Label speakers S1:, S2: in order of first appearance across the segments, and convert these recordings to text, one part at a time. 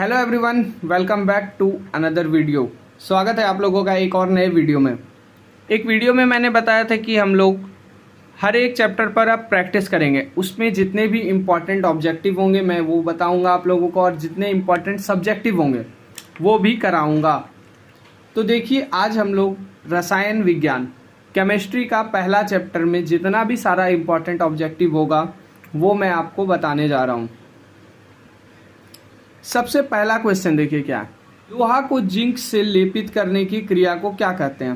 S1: Hello everyone, welcome back to another video. स्वागत है आप लोगों का एक और नए वीडियो में। एक वीडियो में मैंने बताया था कि हम लोग हर एक चैप्टर पर अब प्रैक्टिस करेंगे। उसमें जितने भी इम्पॉर्टेंट ऑब्जेक्टिव होंगे मैं वो बताऊंगा आप लोगों को, और जितने इम्पॉर्टेंट सब्जेक्टिव होंगे वो भी कराऊंगा। तो देखिए, आज हम लोग रसायन विज्ञान केमिस्ट्री का पहला चैप्टर में जितना भी सारा इम्पॉर्टेंट ऑब्जेक्टिव होगा वो मैं आपको बताने जा रहा हूँ। सबसे पहला क्वेश्चन देखिए क्या है। लोहा को जिंक से लेपित करने की क्रिया को क्या कहते हैं?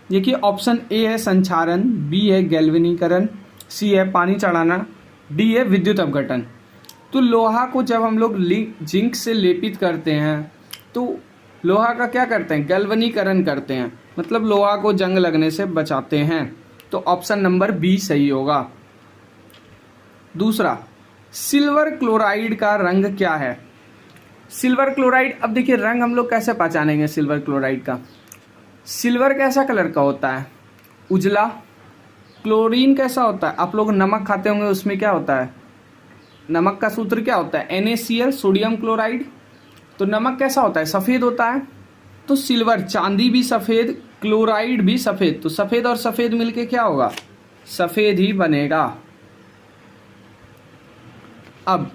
S1: देखिए, ऑप्शन ए है संक्षारण, बी है गैल्वेनीकरण, सी है पानी चढ़ाना, डी है विद्युत अपघटन। तो लोहा को जब हम लोग जिंक से लेपित करते हैं तो लोहा का क्या करते हैं? गैल्वेनीकरण करते हैं, मतलब लोहा को जंग लगने से बचाते हैं। तो ऑप्शन नंबर बी सही होगा। दूसरा, सिल्वर क्लोराइड का रंग क्या है? सिल्वर क्लोराइड, अब देखिए रंग हम लोग कैसे पहचानेंगे सिल्वर क्लोराइड का? सिल्वर कैसा कलर का होता है? उजला। क्लोरीन कैसा होता है? आप लोग नमक खाते होंगे, उसमें क्या होता है? नमक का सूत्र क्या होता है? NaCl, sodium chloride. तो नमक कैसा होता है? सफ़ेद होता है। तो सिल्वर, चांदी भी सफ़ेद, क्लोराइड भी सफ़ेद। तो सफ़ेद और सफ़ेद मिलके क्या होगा? सफ़ेद ही बनेगा। अब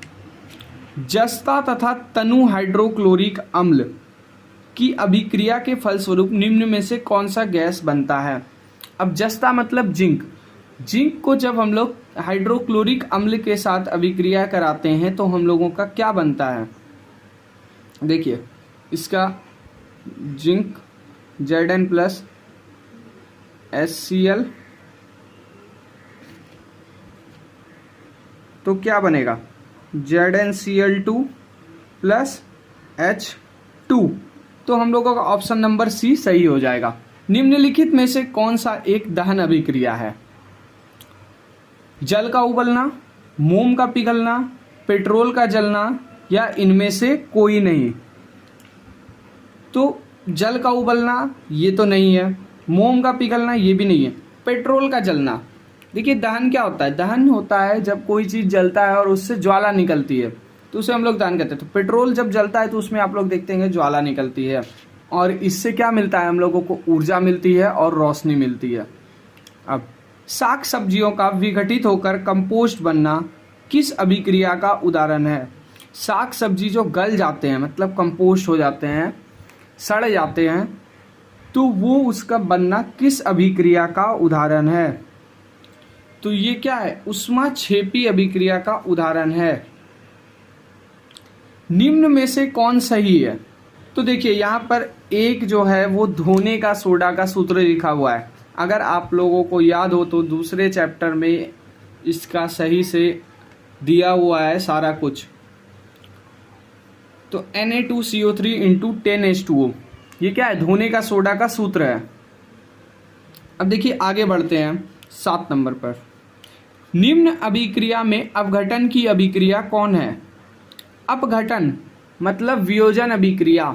S1: जस्ता तथा तनु हाइड्रोक्लोरिक अम्ल की अभिक्रिया के फलस्वरूप निम्न में से कौन सा गैस बनता है? अब जस्ता मतलब जिंक। जिंक को जब हम लोग हाइड्रोक्लोरिक अम्ल के साथ अभिक्रिया कराते हैं तो हम लोगों का क्या बनता है? देखिए, इसका जिंक Zn+ HCl, तो क्या बनेगा? ZnCl2 + H2। तो हम लोगों का ऑप्शन नंबर सी सही हो जाएगा। निम्नलिखित में से कौन सा एक दहन अभिक्रिया है? जल का उबलना, मोम का पिघलना, पेट्रोल का जलना, या इनमें से कोई नहीं? तो जल का उबलना ये तो नहीं है, मोम का पिघलना ये भी नहीं है, पेट्रोल का जलना। देखिए, दहन क्या होता है? दहन होता है जब कोई चीज़ जलता है और उससे ज्वाला निकलती है, तो उसे हम लोग दहन कहते हैं। तो पेट्रोल जब जलता है तो उसमें आप लोग देखते हैं ज्वाला निकलती है, और इससे क्या मिलता है? हम लोगों को ऊर्जा मिलती है और रोशनी मिलती है। अब साग सब्जियों का विघटित होकर कंपोस्ट बनना किस अभिक्रिया का उदाहरण है? साग सब्जी जो गल जाते हैं, मतलब कंपोस्ट हो जाते हैं, सड़ जाते हैं, तो वो उसका बनना किस अभिक्रिया का उदाहरण है? तो ये क्या है? ऊष्माक्षेपी अभिक्रिया का उदाहरण है। निम्न में से कौन सही है? तो देखिए, यहाँ पर एक जो है वो धोने का सोडा का सूत्र लिखा हुआ है। अगर आप लोगों को याद हो तो दूसरे चैप्टर में इसका सही से दिया हुआ है सारा कुछ। तो Na2CO3 × 10H2O, ये क्या है? धोने का सोडा का सूत्र है। अब देखिए, आगे बढ़ते हैं 7 नंबर पर। निम्न अभिक्रिया में अपघटन की अभिक्रिया कौन है? अपघटन मतलब वियोजन अभिक्रिया।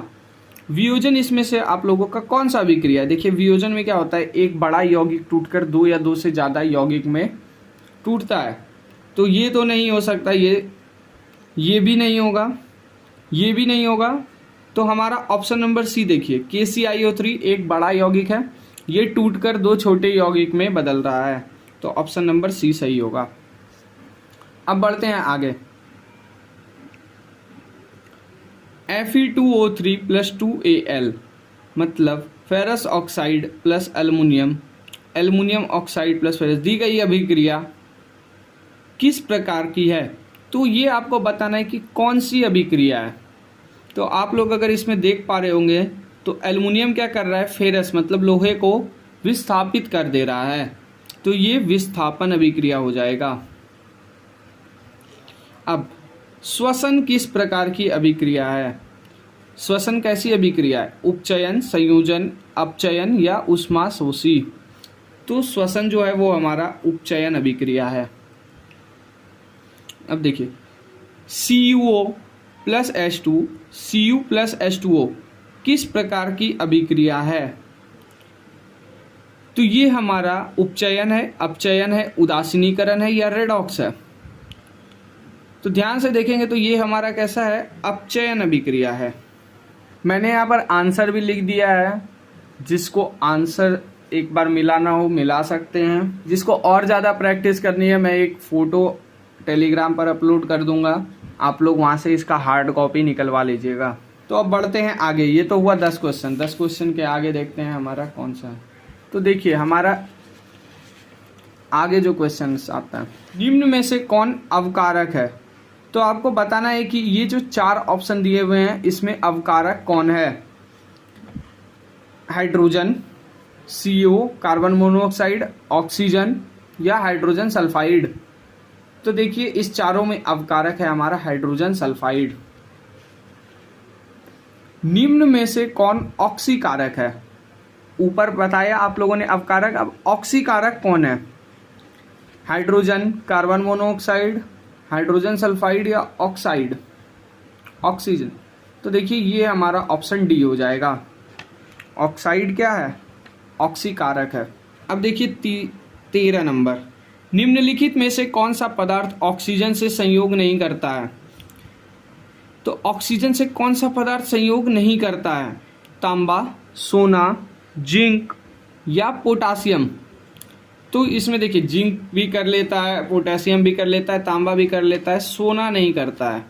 S1: वियोजन इसमें से आप लोगों का कौन सा अभिक्रिया है? देखिए, वियोजन में क्या होता है? एक बड़ा यौगिक टूटकर 2 या 2 से ज़्यादा यौगिक में टूटता है। तो ये तो नहीं हो सकता, ये भी नहीं होगा, ये भी नहीं होगा। तो हमारा ऑप्शन नंबर सी देखिए, KClO3 एक बड़ा यौगिक है, ये टूटकर 2 छोटे यौगिक में बदल रहा है। तो ऑप्शन नंबर सी सही होगा। अब बढ़ते हैं आगे। Fe2O3 + 2Al मतलब ferrous oxide plus aluminium, aluminium oxide plus ferrous, दी गई अभिक्रिया किस प्रकार की है? तो ये आपको बताना है कि कौन सी अभिक्रिया है। तो आप लोग अगर इसमें देख पा रहे होंगे तो एल्युमिनियम क्या कर रहा है? फेरस मतलब लोहे को विस्थापित कर दे रहा है। तो ये विस्थापन अभिक्रिया हो जाएगा। अब श्वसन किस प्रकार की अभिक्रिया है? श्वसन कैसी अभिक्रिया है? उपचयन, संयोजन, अपचयन या ऊष्माशोषी? तो श्वसन जो है वो हमारा उपचयन अभिक्रिया है। अब देखिए, CuO + H2, Cu + H2O किस प्रकार की अभिक्रिया है? तो ये हमारा उपचयन है, अपचयन है, उदासीनीकरण है या रेडॉक्स है? तो ध्यान से देखेंगे तो ये हमारा कैसा है, अपचयन अभिक्रिया है। मैंने यहाँ पर आंसर भी लिख दिया है, जिसको आंसर एक बार मिलाना हो मिला सकते हैं। जिसको और ज़्यादा प्रैक्टिस करनी है मैं एक फ़ोटो टेलीग्राम पर अपलोड कर दूंगा, आप लोग वहाँ से इसका हार्ड कॉपी निकलवा लीजिएगा। तो अब बढ़ते हैं आगे। ये तो हुआ 10 क्वेश्चन। 10 क्वेश्चन के आगे देखते हैं हमारा कौन सा है। तो देखिए हमारा आगे जो क्वेश्चन आता है, निम्न में से कौन अवकारक है। तो आपको बताना है कि ये जो 4 ऑप्शन दिए हुए हैं इसमें अवकारक कौन है। Hydrogen, CO, carbon monoxide, oxygen या हाइड्रोजन सल्फाइड। तो देखिए इस चारों में अवकारक है हमारा हाइड्रोजन सल्फाइड। निम्न में से कौन ऑक्सीकारक है। ऊपर बताया आप लोगों ने अवकारक, अब ऑक्सीकारक कौन है। Hydrogen, carbon monoxide, hydrogen sulphide या ऑक्साइड, ऑक्सीजन। तो देखिए ये हमारा ऑप्शन डी हो जाएगा। ऑक्साइड क्या है, ऑक्सीकारक है। अब देखिए 13 नंबर, निम्नलिखित में से कौन सा पदार्थ ऑक्सीजन से संयोग नहीं करता है। तो ऑक्सीजन से कौन सा पदार्थ संयोग नहीं करता है। तांबा, सोना, जिंक या पोटासियम। तो इसमें देखिए जिंक भी कर लेता है, पोटेशियम भी कर लेता है, तांबा भी कर लेता है, सोना नहीं करता है।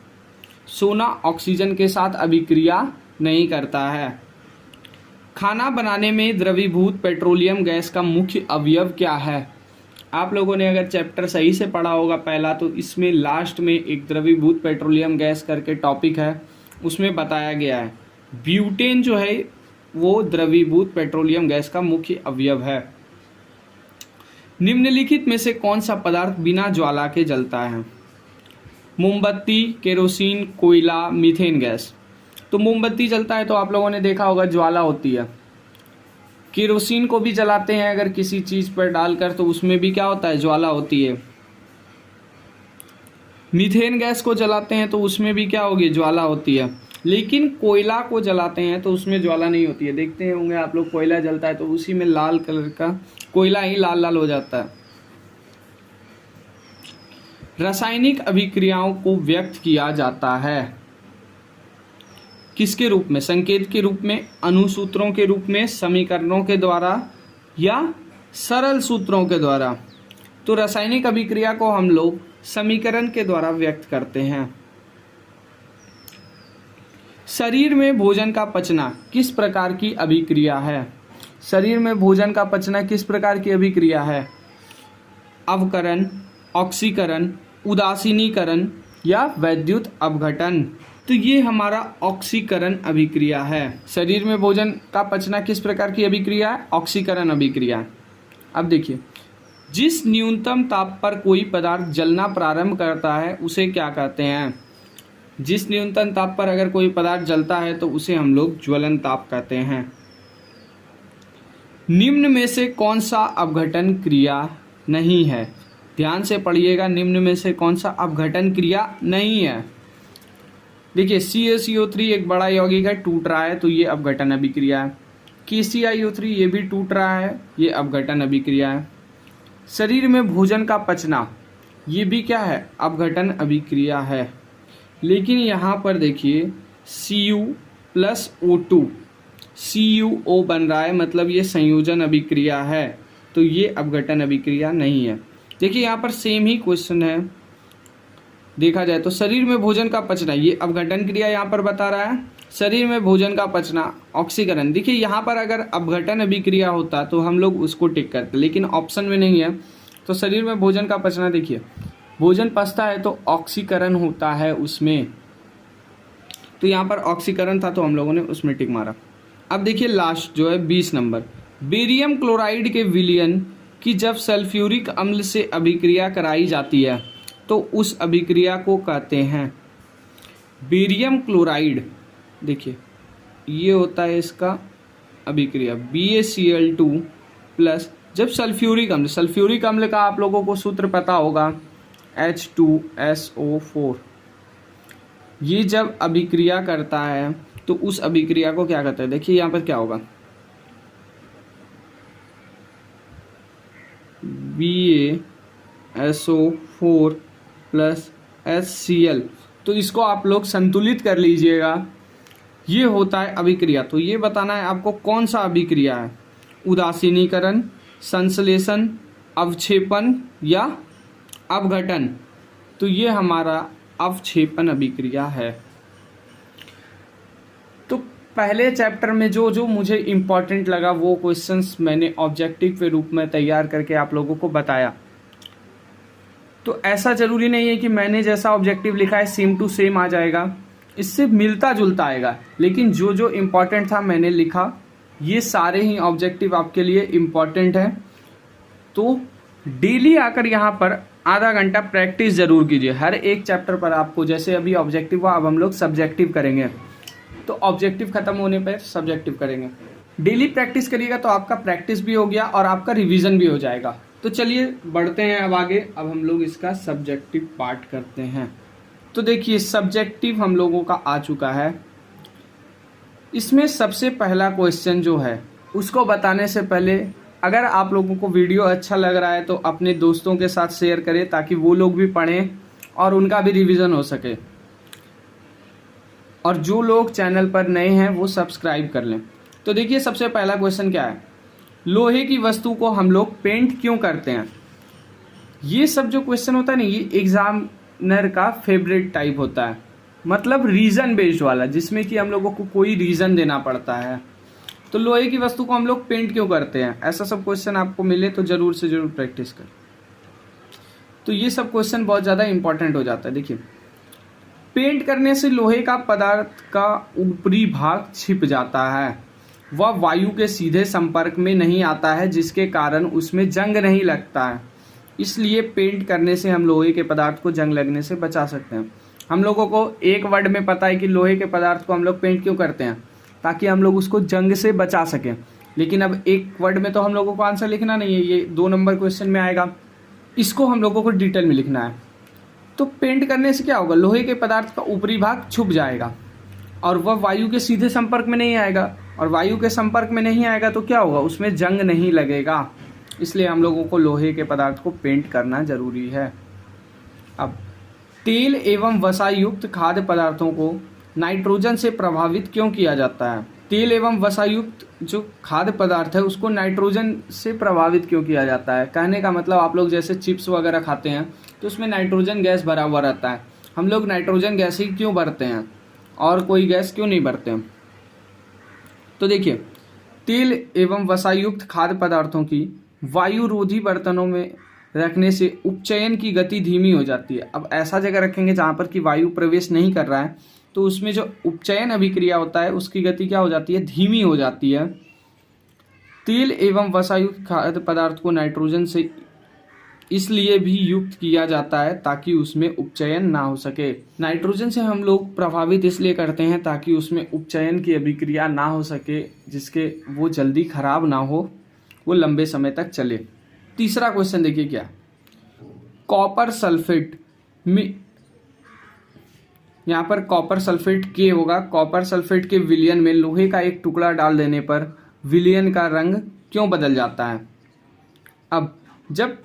S1: सोना ऑक्सीजन के साथ अभिक्रिया नहीं करता है। खाना बनाने में द्रवीभूत पेट्रोलियम गैस का मुख्य अवयव क्या है। आप लोगों ने अगर चैप्टर सही से पढ़ा होगा पहला, तो इसमें लास्ट में एक द्रवीभूत पेट्रोलियम गैस करके टॉपिक है, उसमें बताया गया है ब्यूटेन जो है वो द्रवीभूत पेट्रोलियम गैस का मुख्य अवयव है। निम्नलिखित में से कौन सा पदार्थ बिना ज्वाला के जलता है। मोमबत्ती, केरोसिन, कोयला, मीथेन गैस। तो मोमबत्ती जलता है तो आप लोगों ने देखा होगा ज्वाला होती है। केरोसिन को भी जलाते हैं अगर किसी चीज पर डालकर, तो उसमें भी क्या होता है, ज्वाला होती है। मीथेन गैस को जलाते हैं तो उसमें भी क्या होगी, ज्वाला होती है। लेकिन कोयला को जलाते हैं तो उसमें ज्वाला नहीं होती है। देखते होंगे आप लोग, कोयला जलता है तो उसी में लाल कलर का कोयला ही लाल लाल हो जाता है। रासायनिक अभिक्रियाओं को व्यक्त किया जाता है किसके रूप में, संकेत के रूप में, अनुसूत्रों के रूप में, समीकरणों के द्वारा या सरल सूत्रों के द्वारा। तो रासायनिक अभिक्रिया को हम लोग समीकरण के द्वारा व्यक्त करते हैं। शरीर में भोजन का पचना किस प्रकार की अभिक्रिया है। शरीर में भोजन का पचना किस प्रकार की अभिक्रिया है। अवकरण, ऑक्सीकरण, उदासीनीकरण या वैद्युत अपघटन। तो ये हमारा ऑक्सीकरण अभिक्रिया है। शरीर में भोजन का पचना किस प्रकार की अभिक्रिया है, ऑक्सीकरण अभिक्रिया। अब देखिए, जिस न्यूनतम ताप पर कोई पदार्थ जलना प्रारंभ करता है उसे क्या कहते हैं। जिस न्यूनतम ताप पर अगर कोई पदार्थ जलता है तो उसे हम लोग ज्वलन ताप कहते हैं। निम्न में से कौन सा अपघटन क्रिया नहीं है। ध्यान से पढ़िएगा, निम्न में से कौन सा अपघटन क्रिया नहीं है। देखिए CaCO3 एक बड़ा यौगिक है, टूट रहा है तो ये अपघटन अभिक्रिया है। KClO3 ये भी टूट रहा है, ये अपघटन अभिक्रिया है। शरीर में भोजन का पचना ये भी क्या है, अपघटन अभिक्रिया है। लेकिन यहाँ पर देखिए Cu+O2 CuO बन रहा है, मतलब ये संयोजन अभिक्रिया है, तो ये अपघटन अभिक्रिया नहीं है। देखिए यहाँ पर सेम ही क्वेश्चन है, देखा जाए तो शरीर में भोजन का पचना ये अपघटन क्रिया यहाँ पर बता रहा है। शरीर में भोजन का पचना, ऑक्सीकरण। देखिए यहाँ पर अगर अपघटन अभिक्रिया होता तो हम लोग उसको टिक करते, लेकिन ऑप्शन में नहीं है। तो शरीर में भोजन का पचना, देखिए भोजन पचता है तो ऑक्सीकरण होता है उसमें, तो यहाँ पर ऑक्सीकरण था तो हम लोगों ने उसमें टिक मारा। अब देखिए लास्ट जो है 20 नंबर, बेरियम क्लोराइड के विलयन की जब सल्फ्यूरिक अम्ल से अभिक्रिया कराई जाती है तो उस अभिक्रिया को कहते हैं बेरियम क्लोराइड। देखिए ये होता है इसका अभिक्रिया BaCl2 प्लस जब सल्फ्यूरिक अम्ल का आप लोगों को सूत्र पता होगा H2SO4। ये जब अभिक्रिया करता है तो उस अभिक्रिया को क्या कहते हैं। देखिए यहाँ पर क्या होगा, BaSO4 प्लस HCl, तो इसको आप लोग संतुलित कर लीजिएगा। ये होता है अभिक्रिया। तो ये बताना है आपको कौन सा अभिक्रिया है, उदासीनीकरण, संश्लेषण, अवक्षेपण या अपघटन। तो ये हमारा अवक्षेपण अभिक्रिया है। तो पहले चैप्टर में जो जो मुझे इम्पॉर्टेंट लगा वो क्वेश्चंस मैंने ऑब्जेक्टिव के रूप में तैयार करके आप लोगों को बताया। तो ऐसा ज़रूरी नहीं है कि मैंने जैसा ऑब्जेक्टिव लिखा है सेम टू सेम आ जाएगा, इससे मिलता जुलता आएगा, लेकिन जो जो इम्पॉर्टेंट था मैंने लिखा। ये सारे ही ऑब्जेक्टिव आपके लिए इम्पॉर्टेंट हैं। तो डेली आकर यहाँ पर आधा घंटा प्रैक्टिस ज़रूर कीजिए हर एक चैप्टर पर। आपको जैसे अभी ऑब्जेक्टिव हुआ, अब हम लोग सब्जेक्टिव करेंगे, तो ऑब्जेक्टिव खत्म होने पर सब्जेक्टिव करेंगे। डेली प्रैक्टिस करिएगा तो आपका प्रैक्टिस भी हो गया और आपका रिवीजन भी हो जाएगा। तो चलिए बढ़ते हैं अब आगे। अब हम लोग इसका सब्जेक्टिव पार्ट करते हैं। तो देखिए सब्जेक्टिव हम लोगों का आ चुका है। इसमें सबसे पहला क्वेश्चन जो है उसको बताने से पहले अगर आप लोगों को वीडियो अच्छा लग रहा है तो अपने दोस्तों के साथ शेयर करें ताकि वो लोग भी पढ़ें और उनका भी रिवीजन हो सके। और जो लोग चैनल पर नए हैं वो सब्सक्राइब कर लें। तो देखिए सबसे पहला क्वेश्चन क्या है, लोहे की वस्तु को हम लोग पेंट क्यों करते हैं। ये सब जो क्वेश्चन होता है ना, ये एग्जामिनर का फेवरेट टाइप होता है, मतलब रीज़न बेस्ड वाला, जिसमें कि हम लोगों को कोई रीज़न देना पड़ता है। तो लोहे की वस्तु को हम लोग पेंट क्यों करते हैं, ऐसा सब क्वेश्चन आपको मिले तो ज़रूर से ज़रूर प्रैक्टिस करें। तो ये सब क्वेश्चन बहुत ज़्यादा इंपॉर्टेंट हो जाता है। देखिए पेंट करने से लोहे का पदार्थ का ऊपरी भाग छिप जाता है, वह वायु के सीधे संपर्क में नहीं आता है, जिसके कारण उसमें जंग नहीं लगता है। इसलिए पेंट करने से हम लोहे के पदार्थ को जंग लगने से बचा सकते हैं। हम लोगों को एक वर्ड में पता है कि लोहे के पदार्थ को हम लोग पेंट क्यों करते हैं, ताकि हम लोग उसको जंग से बचा सकें। लेकिन अब एक वर्ड में तो हम लोगों को आंसर लिखना नहीं है, ये 2 नंबर क्वेश्चन में आएगा, इसको हम लोगों को डिटेल में लिखना है। तो पेंट करने से क्या होगा, लोहे के पदार्थ का ऊपरी भाग छुप जाएगा और वह वायु के सीधे संपर्क में नहीं आएगा, और वायु के संपर्क में नहीं आएगा तो क्या होगा, उसमें जंग नहीं लगेगा। इसलिए हम लोगों को लोहे के पदार्थ को पेंट करना जरूरी है। अब तेल एवं वसा युक्त खाद्य पदार्थों को नाइट्रोजन से प्रभावित क्यों किया जाता है। तेल एवं वसा युक्त जो खाद्य पदार्थ है उसको नाइट्रोजन से प्रभावित क्यों किया जाता है। कहने का मतलब आप लोग जैसे चिप्स वगैरह खाते हैं तो उसमें नाइट्रोजन गैस भरा हुआ रहता है। हम लोग नाइट्रोजन गैस ही क्यों भरते हैं और कोई गैस क्यों नहीं भरते हैं। तो देखिए तेल एवं वसायुक्त खाद्य पदार्थों की वायुरोधी बर्तनों में रखने से उपचयन की गति धीमी हो जाती है। अब ऐसा जगह रखेंगे जहाँ पर कि वायु प्रवेश नहीं कर रहा है, तो उसमें जो उपचयन अभिक्रिया होता है उसकी गति क्या हो जाती है, धीमी हो जाती है। तेल एवं वसायुक्त खाद्य पदार्थ को नाइट्रोजन से इसलिए भी युक्त किया जाता है ताकि उसमें उपचयन ना हो सके। नाइट्रोजन से हम लोग प्रभावित इसलिए करते हैं ताकि उसमें उपचयन की अभिक्रिया ना हो सके, जिसके वो जल्दी खराब ना हो, वो लंबे समय तक चले। तीसरा क्वेश्चन देखिए क्या, कॉपर सल्फेट में, यहाँ पर कॉपर सल्फेट के होगा, कॉपर सल्फेट के विलयन में लोहे का एक टुकड़ा डाल देने पर विलयन का रंग क्यों बदल जाता है। अब जब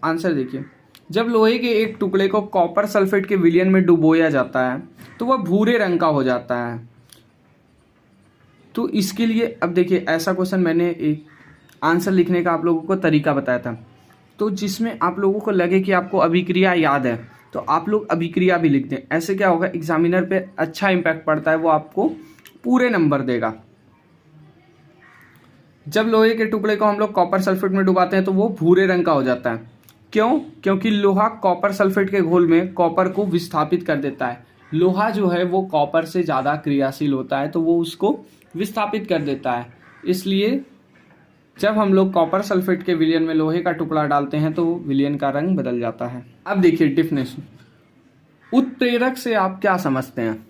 S1: आंसर देखिए, जब लोहे के एक टुकड़े को कॉपर सल्फेट के विलयन में डुबोया जाता है तो वह भूरे रंग का हो जाता है। तो इसके लिए अब देखिए ऐसा क्वेश्चन मैंने एक आंसर लिखने का आप लोगों को तरीका बताया था, तो जिसमें आप लोगों को लगे कि आपको अभिक्रिया याद है तो आप लोग अभिक्रिया भी लिख दें। ऐसे क्या होगा, एग्जामिनर पे अच्छा इम्पैक्ट पड़ता है, वो आपको पूरे नंबर देगा। जब लोहे के टुकड़े को हम लोग कॉपर सल्फेट में डुबाते हैं तो वो भूरे रंग का हो जाता है। क्यों? क्योंकि लोहा कॉपर सल्फेट के घोल में कॉपर को विस्थापित कर देता है। लोहा जो है वो कॉपर से ज़्यादा क्रियाशील होता है तो वो उसको विस्थापित कर देता है। इसलिए जब हम लोग कॉपर सल्फेट के विलयन में लोहे का टुकड़ा डालते हैं तो विलयन का रंग बदल जाता है। अब देखिए डेफिनेशन, उत्प्रेरक से आप क्या समझते हैं।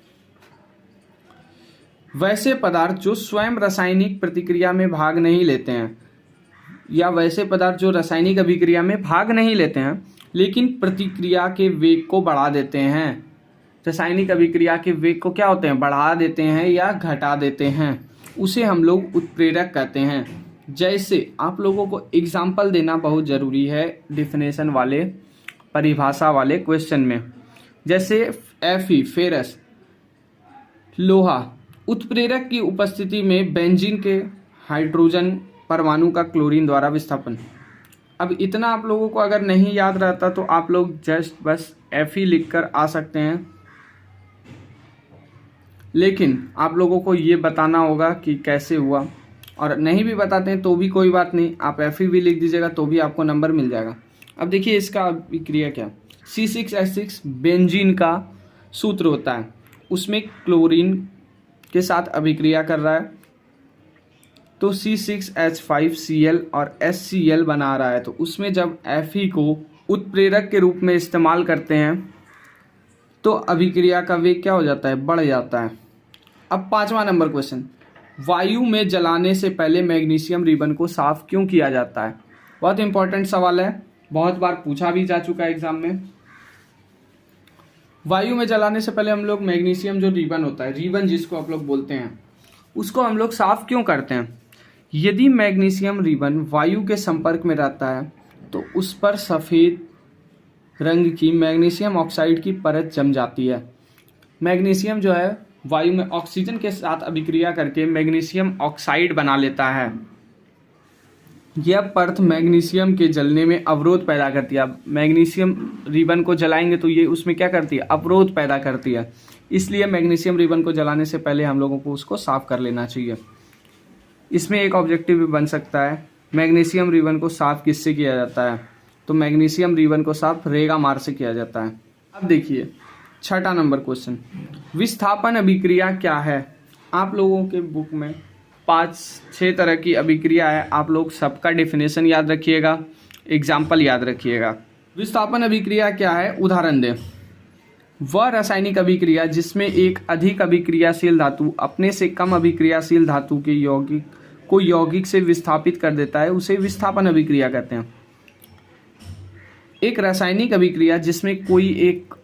S1: वैसे पदार्थ जो स्वयं रासायनिक प्रतिक्रिया में भाग नहीं लेते हैं, या वैसे पदार्थ जो रासायनिक अभिक्रिया में भाग नहीं लेते हैं लेकिन प्रतिक्रिया के वेग को बढ़ा देते हैं। रासायनिक अभिक्रिया के वेग को क्या होते हैं, बढ़ा देते हैं या घटा देते हैं, उसे हम लोग उत्प्रेरक कहते हैं। जैसे आप लोगों को एग्जाम्पल देना बहुत ज़रूरी है डेफिनेशन वाले, परिभाषा वाले क्वेश्चन में। जैसे Fe फेरस, लोहा। उत्प्रेरक की उपस्थिति में बेंजीन के हाइड्रोजन परमाणु का क्लोरीन द्वारा विस्थापन। अब इतना आप लोगों को अगर नहीं याद रहता तो आप लोग जस्ट बस Fe लिख कर आ सकते हैं, लेकिन आप लोगों को ये बताना होगा कि कैसे हुआ, और नहीं भी बताते हैं तो भी कोई बात नहीं, आप Fe भी लिख दीजिएगा तो भी आपको नंबर मिल जाएगा। अब देखिए इसका अभिक्रिया क्या, C6H6 बेंजीन का सूत्र होता है, उसमें क्लोरीन के साथ अभिक्रिया कर रहा है तो C6H5Cl और HCl बना रहा है, तो उसमें जब Fe को उत्प्रेरक के रूप में इस्तेमाल करते हैं तो अभिक्रिया का वेग क्या हो जाता है, बढ़ जाता है। अब 5वां नंबर क्वेश्चन, वायु में जलाने से पहले मैग्नीशियम रिबन को साफ क्यों किया जाता है। बहुत इंपॉर्टेंट सवाल है, बहुत बार पूछा भी जा चुका है एग्जाम में। वायु में जलाने से पहले हम लोग मैग्नीशियम जो रिबन होता है, रिबन जिसको आप लोग बोलते हैं, उसको हम लोग साफ क्यों करते हैं। यदि मैग्नीशियम रिबन वायु के संपर्क में रहता है तो उस पर सफ़ेद रंग की मैग्नीशियम ऑक्साइड की परत जम जाती है। मैग्नीशियम जो है वायु में ऑक्सीजन के साथ अभिक्रिया करके मैग्नीशियम ऑक्साइड बना लेता है। यह परत मैग्नीशियम के जलने में अवरोध पैदा करती है। मैग्नीशियम रिबन को जलाएंगे तो ये उसमें क्या करती है, अवरोध पैदा करती है। इसलिए मैग्नीशियम रिबन को जलाने से पहले हम लोगों को उसको साफ कर लेना चाहिए। इसमें एक ऑब्जेक्टिव भी बन सकता है, मैग्नीशियम रिबन को साफ किससे किया जाता है, तो मैग्नीशियम रिबन को साफ रेगामार से किया जाता है। अब देखिए 6वां नंबर क्वेश्चन, विस्थापन अभिक्रिया क्या है। आप लोगों के बुक में 5-6 तरह की अभिक्रिया है, आप लोग सबका डेफिनेशन याद रखिएगा, एग्जाम्पल याद रखिएगा। विस्थापन अभिक्रिया क्या है, उदाहरण दें। वह रासायनिक अभिक्रिया जिसमें एक अधिक अभिक्रियाशील धातु अपने से कम अभिक्रियाशील धातु के यौगिक को यौगिक से विस्थापित कर देता है, उसे विस्थापन अभिक्रिया कहते हैं। एक रासायनिक अभिक्रिया जिसमें कोई एक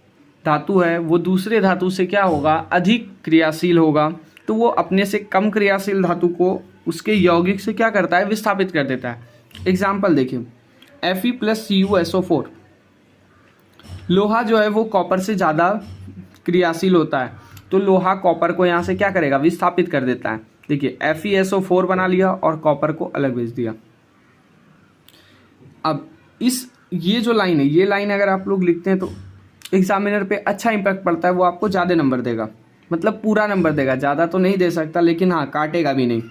S1: धातु है वो दूसरे धातु से क्या होगा, अधिक क्रियाशील होगा, तो वो अपने से कम क्रियाशील धातु को उसके यौगिक से क्या करता है, विस्थापित कर देता है। एग्जाम्पल देखिए, Fe+CuSO4। लोहा जो है वो कॉपर से ज़्यादा क्रियाशील होता है, तो लोहा कॉपर को यहाँ से क्या करेगा, विस्थापित कर देता है। देखिए FeSO4 बना लिया और कॉपर को अलग भेज दिया। अब ये जो लाइन है, ये लाइन अगर आप लोग लिखते हैं तो एग्जामिनर पे अच्छा इंपैक्ट पड़ता है, वो आपको ज़्यादा नंबर देगा, मतलब पूरा नंबर देगा, ज़्यादा तो नहीं दे सकता लेकिन हाँ काटेगा भी नहीं।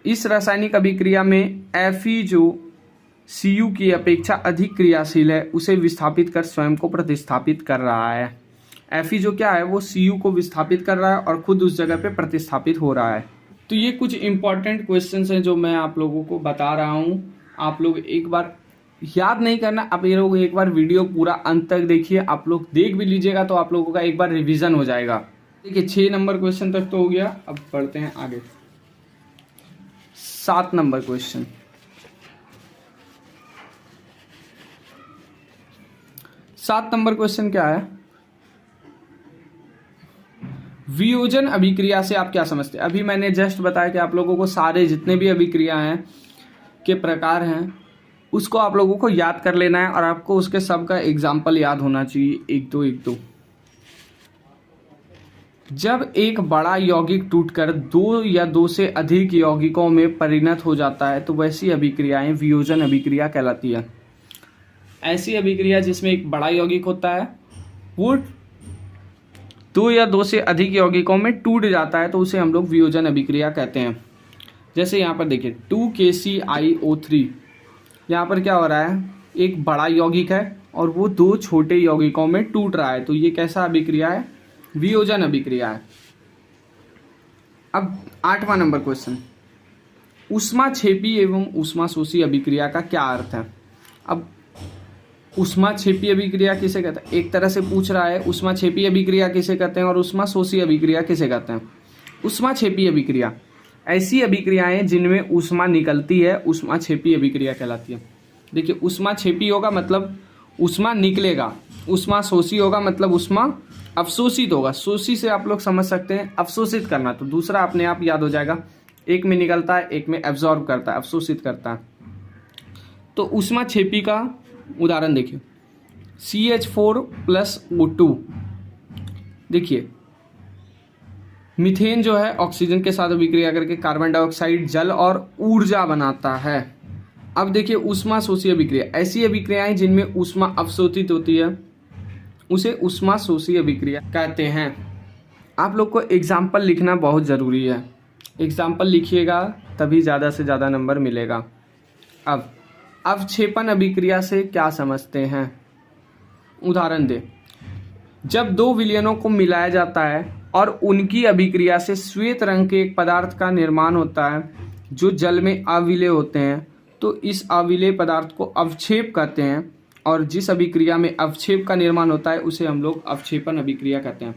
S1: इस रासायनिक अभिक्रिया में Fe जो Cu की अपेक्षा अधिक क्रियाशील है उसे विस्थापित कर स्वयं को प्रतिस्थापित कर रहा है। Fe जो क्या है वो Cu को विस्थापित कर रहा है और खुद उस जगह पे प्रतिस्थापित हो रहा है। तो ये कुछ इंपॉर्टेंट क्वेश्चंस हैं जो मैं आप लोगों को बता रहा हूँ। आप लोग एक बार याद नहीं करना, आप ये लोग एक बार वीडियो पूरा अंत तक देखिए, आप लोग देख भी लीजिएगा तो आप लोगों का एक बार रिवीजन हो जाएगा। देखिए 6 नंबर क्वेश्चन तक तो हो गया, अब बढ़ते हैं आगे। 7 नंबर क्वेश्चन, क्या है, वियोजन अभिक्रिया से आप क्या समझते हैं। अभी मैंने जस्ट बताया कि आप लोगों को सारे जितने भी अभिक्रिया हैं के प्रकार हैं उसको आप लोगों को याद कर लेना है और आपको उसके सब का एग्जाम्पल याद होना चाहिए, एक दो। जब एक बड़ा यौगिक टूटकर 2 या 2 से अधिक यौगिकों में परिणत हो जाता है तो वैसी अभिक्रियाएं वियोजन अभिक्रिया कहलाती है। ऐसी अभिक्रिया जिसमें एक बड़ा यौगिक होता है वो 2 या 2 से अधिक यौगिकों में टूट जाता है तो उसे हम लोग वियोजन अभिक्रिया कहते हैं। जैसे यहाँ पर देखिए 2KClO3, यहाँ पर क्या हो रहा है, एक बड़ा यौगिक है और वो 2 छोटे यौगिकों में टूट रहा है, तो ये कैसा अभिक्रिया है, वियोजन अभिक्रिया है। अब 8वां नंबर क्वेश्चन, ऊष्माक्षेपी एवं ऊष्माशोषी अभिक्रिया का क्या अर्थ है। अब ऊष्माक्षेपी अभिक्रिया किसे कहते हैं, एक तरह से पूछ रहा है ऊष्माक्षेपी अभिक्रिया किसे कहते हैं और ऊष्माशोषी अभिक्रिया किसे कहते हैं। ऊष्माक्षेपी अभिक्रिया ऐसी अभिक्रियाएं जिनमें ऊष्मा निकलती है ऊष्माक्षेपी अभिक्रिया कहलाती है। देखिए ऊष्माक्षेपी होगा मतलब ऊष्मा निकलेगा, ऊष्माशोषी होगा मतलब ऊष्मा अवशोषित होगा। शोषी से आप लोग समझ सकते हैं अवशोषित करना, तो दूसरा अपने आप याद हो जाएगा, एक में निकलता है एक में एब्जॉर्ब करता है, अवशोषित करता है। तो ऊष्माक्षेपी का उदाहरण देखिए, CH4+O2। देखिए मीथेन जो है ऑक्सीजन के साथ अभिक्रिया करके कार्बन डाइऑक्साइड, जल और ऊर्जा बनाता है। अब देखिए ऊष्मा शोषी अभिक्रिया, ऐसी अभिक्रियाएं जिनमें ऊष्मा अवशोषित होती है उसे ऊष्मा शोषी अभिक्रिया कहते हैं। आप लोग को एग्जाम्पल लिखना बहुत ज़रूरी है, एग्जाम्पल लिखिएगा तभी ज़्यादा से ज़्यादा नंबर मिलेगा। अब अवक्षेपण अभिक्रिया से क्या समझते हैं, उदाहरण दे। जब दो विलयनों को मिलाया जाता है और उनकी अभिक्रिया से श्वेत रंग के एक पदार्थ का निर्माण होता है जो जल में अविलेय होते हैं, तो इस अविलेय पदार्थ को अवक्षेप कहते हैं, और जिस अभिक्रिया में अवक्षेप का निर्माण होता है उसे हम लोग अवक्षेपण अभिक्रिया कहते हैं।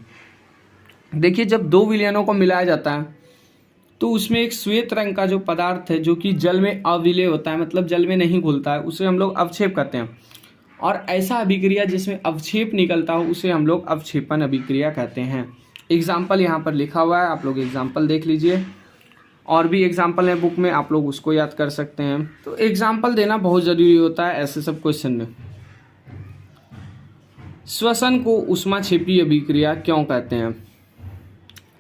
S1: देखिए जब दो विलयनों को मिलाया जाता है तो उसमें एक श्वेत रंग का जो पदार्थ है जो कि जल में अविलेय होता है, मतलब जल में नहीं घुलता है, उसे हम लोग अवक्षेप कहते हैं। और ऐसा अभिक्रिया जिसमें अवक्षेप निकलता हो उसे हम लोग अवक्षेपण अभिक्रिया कहते हैं। एग्जाम्पल यहाँ पर लिखा हुआ है, आप लोग एग्जाम्पल देख लीजिए, और भी एग्जाम्पल है बुक में, आप लोग उसको याद कर सकते हैं। तो एग्जाम्पल देना बहुत ज़रूरी होता है ऐसे सब क्वेश्चन में। श्वसन को ऊष्माक्षेपी अभिक्रिया क्यों कहते हैं,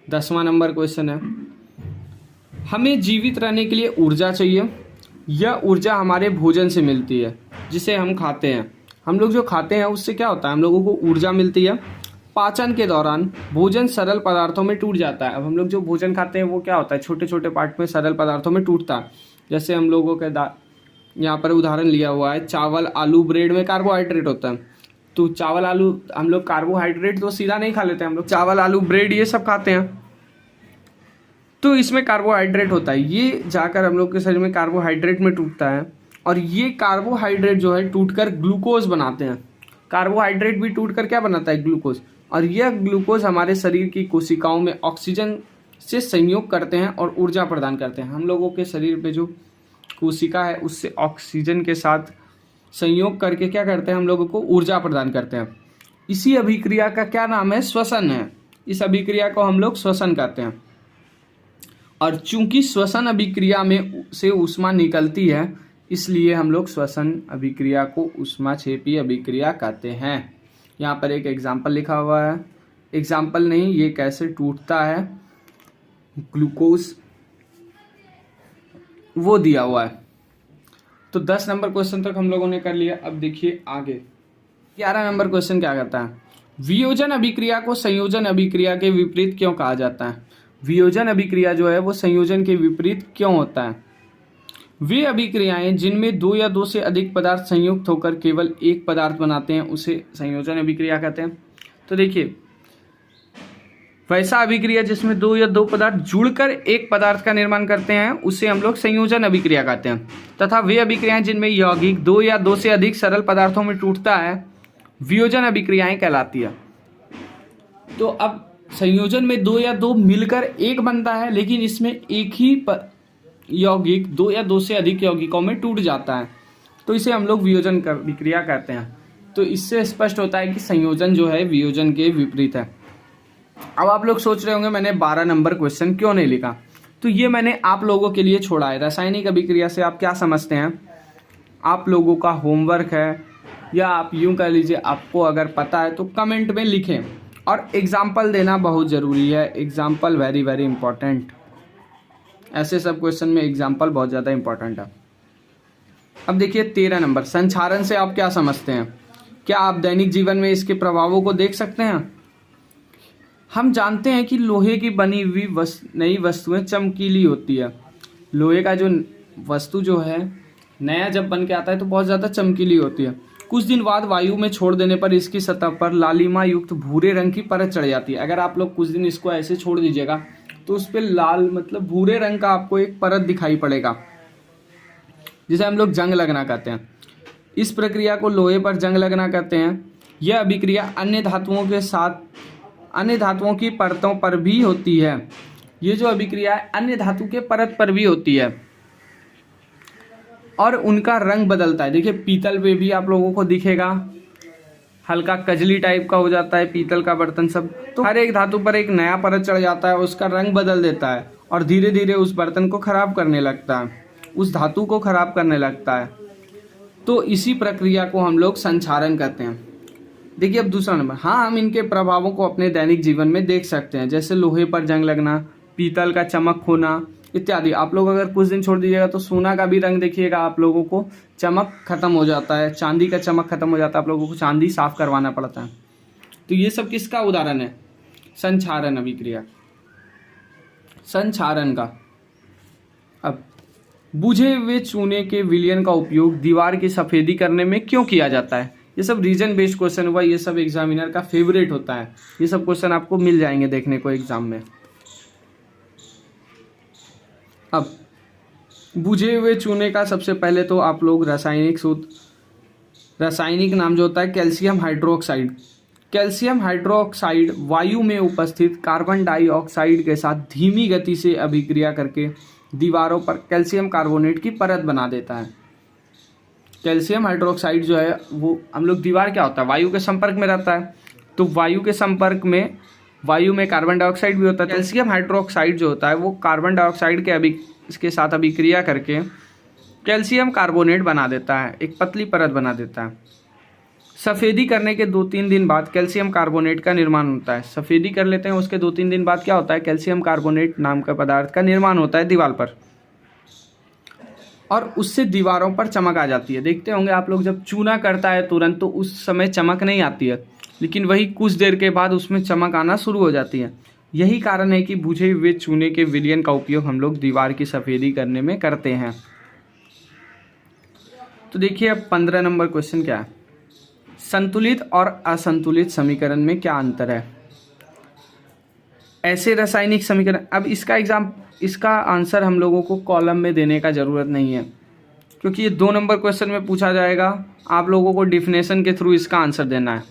S1: 10वां नंबर क्वेश्चन है। हमें जीवित रहने के लिए ऊर्जा चाहिए, यह ऊर्जा हमारे भोजन से मिलती है जिसे हम खाते हैं। हम लोग जो खाते हैं उससे क्या होता है, हम लोगों को ऊर्जा मिलती है। पाचन के दौरान भोजन सरल पदार्थों में टूट जाता है। अब हम लोग जो भोजन खाते हैं वो क्या होता है, छोटे छोटे पार्ट में सरल पदार्थों में टूटता है। जैसे हम लोगों के यहाँ पर उदाहरण लिया हुआ है, चावल आलू ब्रेड में कार्बोहाइड्रेट होता है। तो चावल आलू, हम लोग कार्बोहाइड्रेट तो सीधा नहीं खा लेते हैं, हम लोग चावल आलू ब्रेड ये सब खाते हैं, तो इसमें कार्बोहाइड्रेट होता है। ये जाकर हम लोग के शरीर में कार्बोहाइड्रेट में टूटता है, और ये कार्बोहाइड्रेट जो है टूटकर ग्लूकोज बनाते हैं। कार्बोहाइड्रेट भी टूटकर क्या बनाता है, ग्लूकोज। और यह ग्लूकोज हमारे शरीर की कोशिकाओं में ऑक्सीजन से संयोग करते हैं और ऊर्जा प्रदान करते हैं। हम लोगों के शरीर पे जो कोशिका है उससे ऑक्सीजन के साथ संयोग करके क्या करते हैं, हम लोगों को ऊर्जा प्रदान करते हैं। इसी अभिक्रिया का क्या नाम है, श्वसन है। इस अभिक्रिया को हम लोग श्वसन कहते हैं। और चूंकि श्वसन अभिक्रिया में से ऊष्मा निकलती है, इसलिए हम लोग श्वसन अभिक्रिया को ऊष्माक्षेपी अभिक्रिया कहते हैं। यहाँ पर एक एग्जाम्पल लिखा हुआ है, एग्जाम्पल नहीं, ये कैसे टूटता है ग्लूकोज वो दिया हुआ है। तो 10 नंबर क्वेश्चन तक हम लोगों ने कर लिया। अब देखिए आगे 11 नंबर क्वेश्चन क्या कहता है, वियोजन अभिक्रिया को संयोजन अभिक्रिया के विपरीत क्यों कहा जाता है। वियोजन अभिक्रिया जो है वो संयोजन के विपरीत क्यों होता है। वे अभिक्रियाएं जिनमें दो या दो से अधिक पदार्थ संयुक्त होकर केवल एक पदार्थ बनाते हैं उसे संयोजन अभिक्रिया कहते हैं। तो देखिए वैसा अभिक्रिया जिसमें दो या दो पदार्थ जुड़कर एक पदार्थ का निर्माण करते हैं उसे हम लोग संयोजन अभिक्रिया कहते हैं। तथा वे अभिक्रियाएं जिनमें यौगिक दो या दो से अधिक सरल पदार्थों में टूटता है वियोजन अभिक्रियाएं कहलाती है। तो अब संयोजन में दो या दो मिलकर एक बनता है, लेकिन इसमें एक ही यौगिक दो या दो से अधिक यौगिकों में टूट जाता है, तो इसे हम लोग वियोजन अभिक्रिया कहते हैं। तो इससे स्पष्ट होता है कि संयोजन जो है वियोजन के विपरीत है। अब आप लोग सोच रहे होंगे मैंने 12 नंबर क्वेश्चन क्यों नहीं लिखा, तो ये मैंने आप लोगों के लिए छोड़ा है। रासायनिक अभिक्रिया से आप क्या समझते हैं, आप लोगों का होमवर्क है, या आप यूं कह लीजिए आपको अगर पता है तो कमेंट में लिखें। और एग्जाम्पल देना बहुत ज़रूरी है, एग्जाम्पल वेरी वेरी इंपॉर्टेंट। ऐसे सब क्वेश्चन में एग्जाम्पल बहुत ज़्यादा इंपॉर्टेंट है। अब देखिए 13 नंबर, संक्षारण से आप क्या समझते हैं, क्या आप दैनिक जीवन में इसके प्रभावों को देख सकते हैं। हम जानते हैं कि लोहे की बनी हुई नई वस्तुएं चमकीली होती है। लोहे का जो वस्तु जो है नया जब बन के आता है तो बहुत ज़्यादा चमकीली होती है। कुछ दिन बाद वायु में छोड़ देने पर इसकी सतह पर लालिमा युक्त भूरे रंग की परत चढ़ जाती है। अगर आप लोग कुछ दिन इसको ऐसे छोड़ दीजिएगा तो उस पर लाल मतलब भूरे रंग का आपको एक परत दिखाई पड़ेगा, जिसे हम लोग जंग लगना कहते हैं। इस प्रक्रिया को लोहे पर जंग लगना कहते हैं। यह अभिक्रिया अन्य धातुओं के साथ अन्य धातुओं की परतों पर भी होती है। ये जो अभिक्रिया है अन्य धातु के परत पर भी होती है और उनका रंग बदलता है। देखिए पीतल पे भी आप लोगों को दिखेगा, हल्का कजली टाइप का हो जाता है पीतल का बर्तन सब। तो हर एक धातु पर एक नया परत चढ़ जाता है, उसका रंग बदल देता है और धीरे धीरे उस बर्तन को खराब करने लगता है, उस धातु को खराब करने लगता है। तो इसी प्रक्रिया को हम लोग संक्षारण कहते हैं। देखिए अब दूसरा नंबर, हाँ हम इनके प्रभावों को अपने दैनिक जीवन में देख सकते हैं, जैसे लोहे पर जंग लगना, पीतल का चमक होना इत्यादि। आप लोग अगर कुछ दिन छोड़ दीजिएगा तो सोना का भी रंग देखिएगा, आप लोगों को चमक खत्म हो जाता है, चांदी का चमक खत्म हो जाता है, आप लोगों को चांदी साफ करवाना पड़ता है। तो ये सब किसका उदाहरण है? संक्षारण अभिक्रिया, संक्षारण का। अब बुझे हुए चूने के विलयन का उपयोग दीवार की सफेदी करने में क्यों किया जाता है? ये सब रीजन बेस्ड क्वेश्चन हुआ, ये सब एग्जामिनर का फेवरेट होता है, ये सब क्वेश्चन आपको मिल जाएंगे देखने को एग्जाम में। अब बुझे हुए चूने का सबसे पहले तो आप लोग रासायनिक सूत्र, रासायनिक नाम जो होता है कैल्शियम हाइड्रोक्साइड। कैल्शियम हाइड्रोक्साइड वायु में उपस्थित कार्बन डाइऑक्साइड के साथ धीमी गति से अभिक्रिया करके दीवारों पर कैल्शियम कार्बोनेट की परत बना देता है। कैल्शियम हाइड्रोक्साइड जो है वो हम लोग, दीवार क्या होता है, वायु के संपर्क में रहता है, तो वायु के संपर्क में, वायु में कार्बन डाइऑक्साइड भी होता है। कैल्शियम हाइड्रोक्साइड जो होता है वो कार्बन डाइऑक्साइड के साथ अभिक्रिया करके कैल्शियम कार्बोनेट बना देता है, एक पतली परत बना देता है। सफ़ेदी करने के 2-3 दिन बाद कैल्शियम कार्बोनेट का निर्माण होता है। सफ़ेदी कर लेते हैं, उसके 2-3 दिन बाद क्या होता है, कैल्शियम कार्बोनेट नाम का पदार्थ का निर्माण होता है दीवार पर, और उससे दीवारों पर चमक आ जाती है। देखते होंगे आप लोग, जब चूना करता है तुरंत तो उस समय चमक नहीं आती है, लेकिन वही कुछ देर के बाद उसमें चमक आना शुरू हो जाती है। यही कारण है कि बुझे हुए चूने के विलयन का उपयोग हम लोग दीवार की सफ़ेदी करने में करते हैं। तो देखिए अब 15 नंबर क्वेश्चन क्या है, संतुलित और असंतुलित समीकरण में क्या अंतर है? ऐसे रासायनिक समीकरण, अब इसका आंसर हम लोगों को कॉलम में देने का ज़रूरत नहीं है, क्योंकि ये 2 नंबर क्वेश्चन में पूछा जाएगा, आप लोगों को डिफिनेशन के थ्रू इसका आंसर देना है।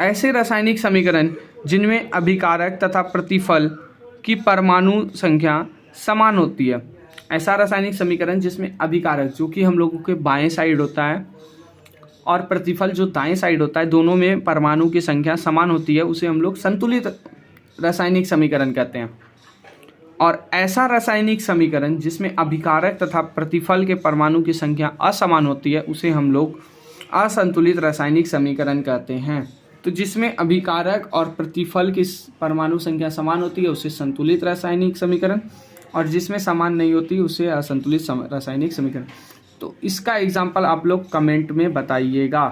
S1: ऐसे रासायनिक समीकरण जिनमें अभिकारक तथा प्रतिफल की परमाणु संख्या समान होती है। ऐसा रासायनिक समीकरण जिसमें अभिकारक जो कि हम लोगों के बाएं साइड होता है और प्रतिफल जो दाएं साइड होता है, दोनों में परमाणु की संख्या समान होती है, उसे हम लोग संतुलित रासायनिक समीकरण कहते हैं। और ऐसा रासायनिक समीकरण जिसमें अभिकारक तथा प्रतिफल के परमाणु की संख्या असमान होती है, उसे हम लोग असंतुलित रासायनिक समीकरण कहते हैं। तो जिसमें अभिकारक और प्रतिफल की परमाणु संख्या समान होती है उसे संतुलित रासायनिक समीकरण, और जिसमें समान नहीं होती उसे असंतुलित रासायनिक समीकरण। तो इसका एग्जाम्पल आप लोग कमेंट में बताइएगा,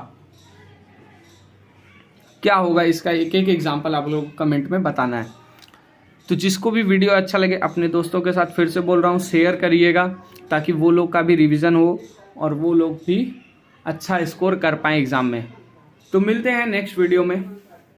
S1: क्या होगा इसका, एक एक एग्जाम्पल आप लोग कमेंट में बताना है। तो जिसको भी वीडियो अच्छा लगे अपने दोस्तों के साथ, फिर से बोल रहा हूँ, शेयर करिएगा, ताकि वो लोग का भी रिवीजन हो और वो लोग भी अच्छा स्कोर कर पाएँ एग्ज़ाम में। तो मिलते हैं नेक्स्ट वीडियो में।